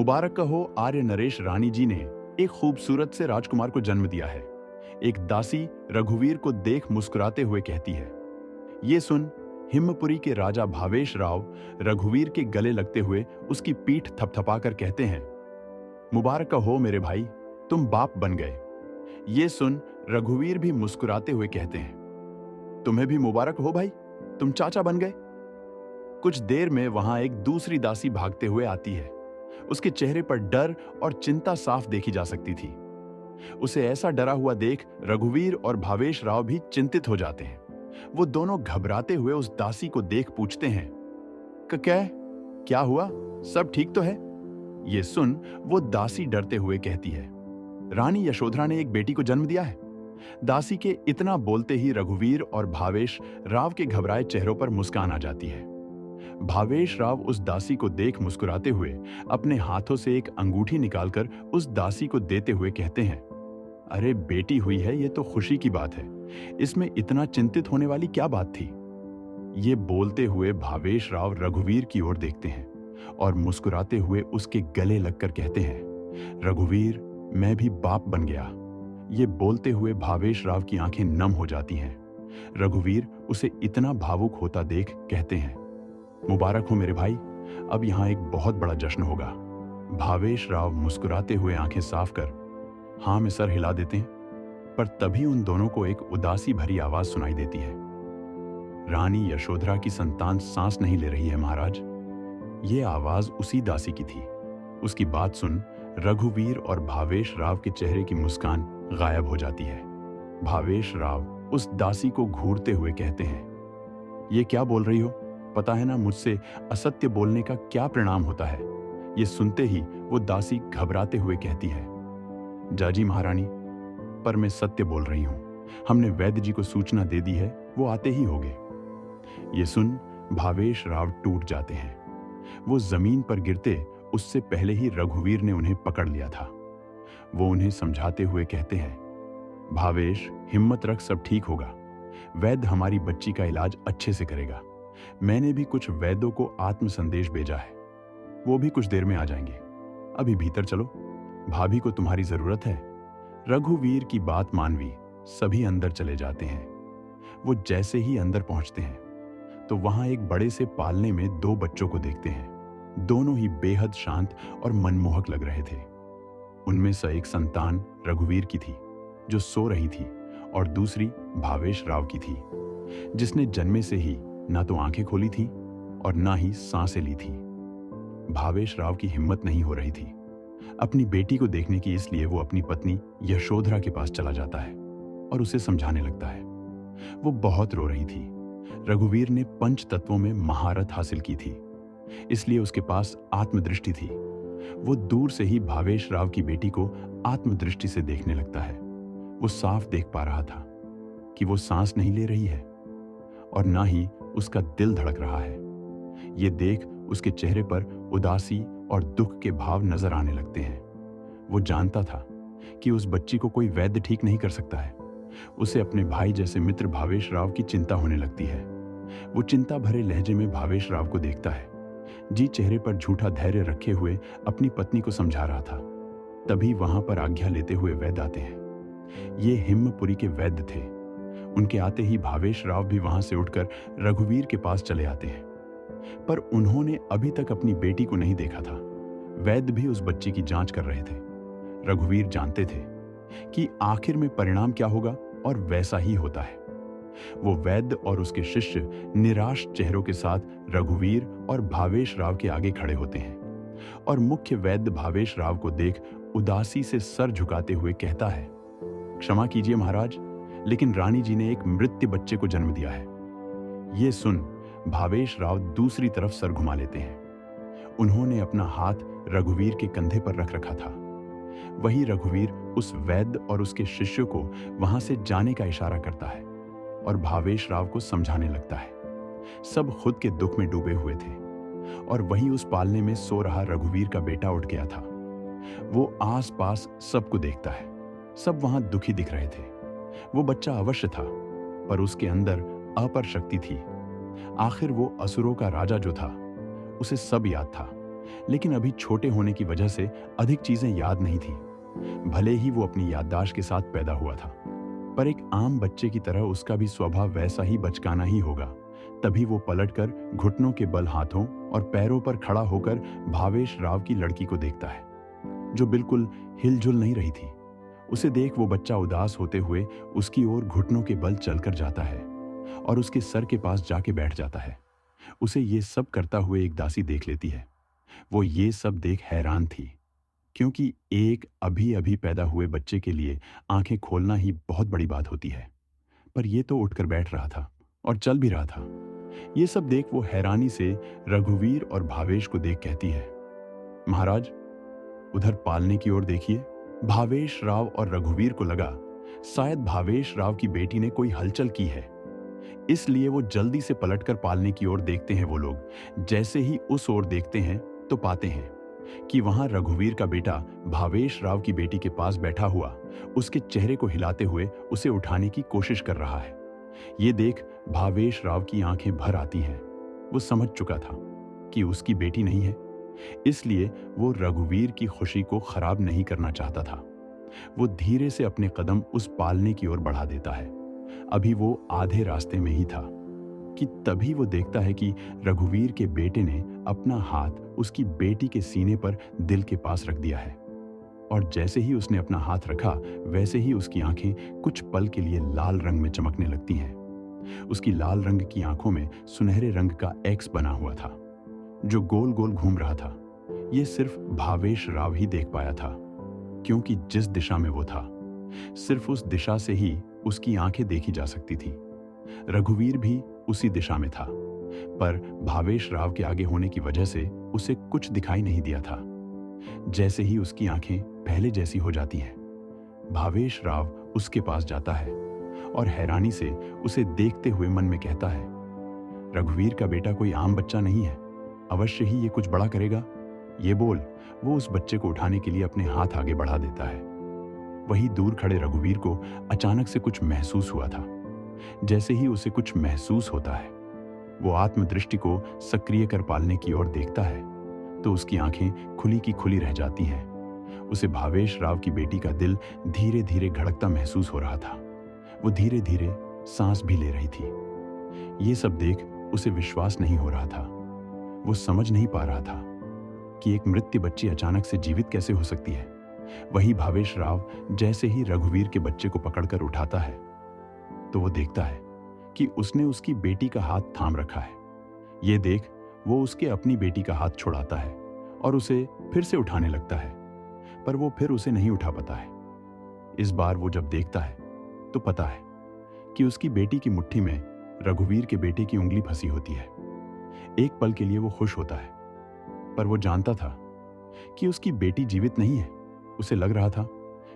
मुबारक कहो आर्य नरेश रानी जी ने एक खूबसूरत से राजकुमार को जन्म दिया है। एक दासी रघुवीर को देख मुस्कुराते हुए कहती है। ये सुन हिम्मपुरी के राजा भावेश राव रघुवीर के गले लगते हुए उसकी पीठ थपथपाकर कहते हैं, मुबारक हो मेरे भाई, तुम बाप बन गए। ये सुन रघुवीर भी मुस्कुराते हुए कहते हैं, तुम्हें भी मुबारक हो भाई, तुम चाचा बन गए। कुछ देर में वहां एक दूसरी दासी भागते हुए आती है। उसके चेहरे पर डर और चिंता साफ देखी जा सकती थी। उसे ऐसा डरा हुआ देख रघुवीर और भावेश राव भी चिंतित हो जाते हैं। वो दोनों घबराते हुए उस दासी को देख पूछते हैं, क्या हुआ, सब ठीक तो है? ये सुन वो दासी डरते हुए कहती है, रानी यशोधरा ने एक बेटी को जन्म दिया है। दासी के इतना बोलते ही रघुवीर और भावेश राव के घबराए चेहरों पर मुस्कान आ जाती है। भावेश राव उस दासी को देख मुस्कुराते हुए अपने हाथों से एक अंगूठी निकालकर उस दासी को देते हुए कहते हैं, अरे बेटी हुई है, ये तो खुशी की बात है, इसमें इतना चिंतित होने वाली क्या बात थी? ये बोलते हुए भावेश राव रघुवीर की ओर देखते हैं और मुस्कुराते हुए उसके गले लगकर कहते हैं, रघुवीर, मैं भी बाप बन गया। ये बोलते हुए भावेश राव की आंखें नम हो जाती हैं। रघुवीर उसे इतना भावुक होता देख कहते हैं, मुबारक हो मेरे भाई, अब यहां एक बहुत बड़ा जश्न होगा। भावेश राव मुस्कुराते हुए आंखें साफ कर हां में सर हिला देते हैं, पर तभी उन दोनों को एक उदासी भरी आवाज सुनाई देती है। रानी यशोधरा की संतान सांस नहीं ले रही है महाराज। ये आवाज उसी दासी की थी। उसकी बात सुन रघुवीर और भावेश राव के चेहरे की मुस्कान गायब हो जाती है। भावेश राव उस दासी को घूरते हुए कहते हैं, ये क्या बोल रही हो? पता है ना मुझसे असत्य बोलने का क्या परिणाम होता है? ये सुनते ही वो दासी घबराते हुए कहती है, जाजी महारानी, पर मैं सत्य बोल रही हूं। हमने वैद्य जी को सूचना दे दी है, वो आते ही होंगे। ये सुन भावेश राव टूट जाते हैं। वो जमीन पर गिरते उससे पहले ही रघुवीर ने उन्हें पकड़ लिया था। वो उन्हें समझाते हुए कहते हैं, भावेश, हिम्मत रख, सब ठीक होगा। वैद्य हमारी बच्ची का इलाज अच्छे से करेगा। मैंने भी कुछ वैद्यों को आत्म संदेश भेजा है, वो भी कुछ देर में आ जाएंगे। अभी भीतर चलो, भाभी को तुम्हारी जरूरत है। रघुवीर की बात मानवी सभी अंदर चले जाते हैं। वो जैसे ही अंदर पहुंचते हैं तो वहां एक बड़े से पालने में दो बच्चों को देखते हैं। दोनों ही बेहद शांत और मनमोहक लग रहे थे। उनमें से एक संतान रघुवीर की थी जो सो रही थी, और दूसरी भावेश राव की थी जिसने जन्मे से ही ना तो आंखें खोली थी और ना ही सांसें ली थी। भावेश राव की हिम्मत नहीं हो रही थी अपनी बेटी को देखने की, इसलिए वो अपनी पत्नी यशोधरा के पास चला जाता है और उसे समझाने लगता है। वो बहुत रो रही थी। रघुवीर ने पंच तत्वों में महारत हासिल की थी, इसलिए उसके पास आत्मदृष्टि थी। वो दूर से ही भावेश राव की बेटी को आत्मदृष्टि से देखने लगता है। वो साफ देख पा रहा था कि वो सांस नहीं ले रही है और ना ही उसका दिल धड़क रहा है। ये देख उसके चेहरे पर उदासी और दुख के भाव नजर आने लगते हैं। वो जानता था कि उस बच्ची को कोई वैद्य ठीक नहीं कर सकता है। उसे अपने भाई जैसे मित्र भावेश राव की चिंता होने लगती है। वो चिंता भरे लहजे में भावेश राव को देखता है, जी चेहरे पर झूठा धैर्य रखे हुए अपनी पत्नी को समझा रहा था। तभी वहां पर आज्ञा लेते हुए वैद्य आते हैं। ये हिम्मपुरी के वैद्य थे। उनके आते ही भावेश राव भी वहां से उठकर रघुवीर के पास चले आते हैं, पर उन्होंने अभी तक अपनी बेटी को नहीं देखा था। वैद्य भी उस बच्ची की जांच कर रहे थे। रघुवीर जानते थे कि आखिर में परिणाम क्या होगा, और वैसा ही होता है। वो वैद्य और उसके शिष्य निराश चेहरों के साथ रघुवीर और भावेश राव के आगे खड़े होते हैं, और मुख्य वैद्य भावेश राव को देख उदासी से सर झुकाते हुए कहता है, क्षमा कीजिए महाराज, लेकिन रानी जी ने एक मृत बच्चे को जन्म दिया है। ये सुन भावेश राव दूसरी तरफ सर घुमा लेते हैं। उन्होंने अपना हाथ रघुवीर के कंधे पर रख रखा था। वही रघुवीर उस वैद्य और उसके शिष्य को वहां से जाने का इशारा करता है और भावेश राव को समझाने लगता है। सब खुद के दुख में डूबे हुए थे, और वहीं उस पालने में सो रहा रघुवीर का बेटा उठ गया था। वो आस पास सबको देखता है। सब वहां दुखी दिख रहे थे। वो बच्चा अवश्य था, पर उसके अंदर अपर शक्ति थी। आखिर वो असुरों का राजा जो था, उसे सब याद था लेकिन अभी छोटे होने की वजह से अधिक चीजें याद नहीं थी। भले ही वो अपनी याददाश्त के साथ पैदा हुआ था, पर एक आम बच्चे की तरह उसका भी स्वभाव वैसा ही बचकाना ही होगा। तभी वो पलटकर घुटनों के बल हाथों और पैरों पर खड़ा होकर भावेश राव की लड़की को देखता है, जो बिल्कुल हिलजुल नहीं रही थी। उसे देख वो बच्चा उदास होते हुए उसकी ओर घुटनों के बल चलकर जाता है और उसके सर के पास जाके बैठ जाता है। उसे ये सब करता हुए एक दासी देख लेती है। वो ये सब देख हैरान थी, क्योंकि एक अभी अभी पैदा हुए बच्चे के लिए आंखें खोलना ही बहुत बड़ी बात होती है। पर ये तो उठकर बैठ रहा था और चल भी रहा था। ये सब देख वो हैरानी से रघुवीर और भावेश को देख कहती है, महाराज, उधर पालने की ओर देखिए। भावेश राव और रघुवीर को लगा शायद भावेश राव की बेटी ने कोई हलचल की है, इसलिए वो जल्दी से पलटकर पालने की ओर देखते हैं। वो लोग जैसे ही उस ओर देखते हैं तो पाते हैं कि वहां रघुवीर का बेटा भावेश राव की बेटी के पास बैठा हुआ उसके चेहरे को हिलाते हुए उसे उठाने की कोशिश कर रहा है। ये देख भावेश राव की आंखें भर आती हैं। वो समझ चुका था कि उसकी बेटी नहीं है, इसलिए वो रघुवीर की खुशी को खराब नहीं करना चाहता था। वो धीरे से अपने कदम उस पालने की ओर बढ़ा देता है। अभी वो आधे रास्ते में ही था कि तभी वो देखता है कि रघुवीर के बेटे ने अपना हाथ उसकी बेटी के सीने पर दिल के पास रख दिया है। और जैसे ही उसने अपना हाथ रखा, वैसे ही उसकी आंखें कुछ पल के लिए लाल रंग में चमकने लगती हैं। उसकी लाल रंग की आंखों में सुनहरे रंग का एक्स बना हुआ था, जो गोल गोल घूम रहा था। ये सिर्फ भावेश राव ही देख पाया था, क्योंकि जिस दिशा में वो था, सिर्फ उस दिशा से ही उसकी आंखें देखी जा सकती थी। रघुवीर भी उसी दिशा में था, पर भावेश राव के आगे होने की वजह से उसे कुछ दिखाई नहीं दिया था। जैसे ही उसकी आंखें पहले जैसी हो जाती हैं, भावेश राव उसके पास जाता है और हैरानी से उसे देखते हुए मन में कहता है, रघुवीर का बेटा कोई आम बच्चा नहीं है, अवश्य ही ये कुछ बड़ा करेगा। ये बोल वो उस बच्चे को उठाने के लिए अपने हाथ आगे बढ़ा देता है। वहीं दूर खड़े रघुवीर को अचानक से कुछ महसूस हुआ था। जैसे ही उसे कुछ महसूस होता है, वो आत्मदृष्टि को सक्रिय कर पालने की ओर देखता है, तो उसकी आंखें खुली की खुली रह जाती हैं। उसे भावेश राव की बेटी का दिल धीरे धीरे धड़कता महसूस हो रहा था। वो धीरे धीरे सांस भी ले रही थी। ये सब देख उसे विश्वास नहीं हो रहा था। वो समझ नहीं पा रहा था कि एक मृत्यु बच्ची अचानक से जीवित कैसे हो सकती है। वही भावेश राव जैसे ही रघुवीर के बच्चे को पकड़कर उठाता है, तो वो देखता है कि उसने उसकी बेटी का हाथ थाम रखा है। ये देख वो उसके अपनी बेटी का हाथ छुड़ाता है और उसे फिर से उठाने लगता है, पर वो फिर उसे नहीं उठा पाता है। इस बार वो जब देखता है तो पता है कि उसकी बेटी की मुट्ठी में रघुवीर के बेटे की उंगली फंसी होती है। एक पल के लिए वो खुश होता है, पर वो जानता था कि उसकी बेटी जीवित नहीं है। उसे लग रहा था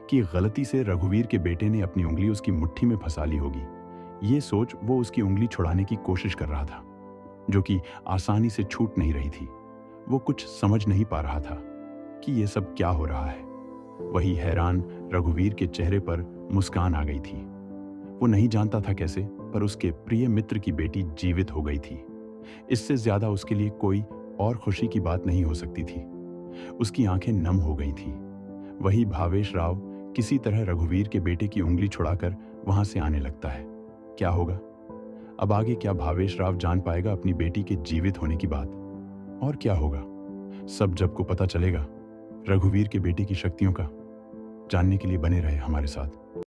कि गलती से रघुवीर के बेटे ने अपनी उंगली उसकी मुट्ठी में फंसा ली होगी। ये सोच वो उसकी उंगली छुड़ाने की कोशिश कर रहा था, जो कि आसानी से छूट नहीं रही थी। वो कुछ समझ नहीं पा रहा था कि ये सब क्या हो रहा है। वही हैरान रघुवीर के चेहरे पर मुस्कान आ गई थी। वो नहीं जानता था कैसे, पर उसके प्रिय मित्र की बेटी जीवित हो गई थी। इससे ज्यादा उसके लिए कोई और खुशी की बात नहीं हो सकती थी। उसकी आंखें नम हो गई थी। वही भावेश राव किसी तरह रघुवीर के बेटे की उंगली छुड़ाकर वहां से आने लगता है। क्या होगा अब आगे? क्या भावेश राव जान पाएगा अपनी बेटी के जीवित होने की बात? और क्या होगा? सब जब को पता चलेगा रघुवीर के बेटे की शक्तियों का। जानने के लिए बने रहे हमारे साथ।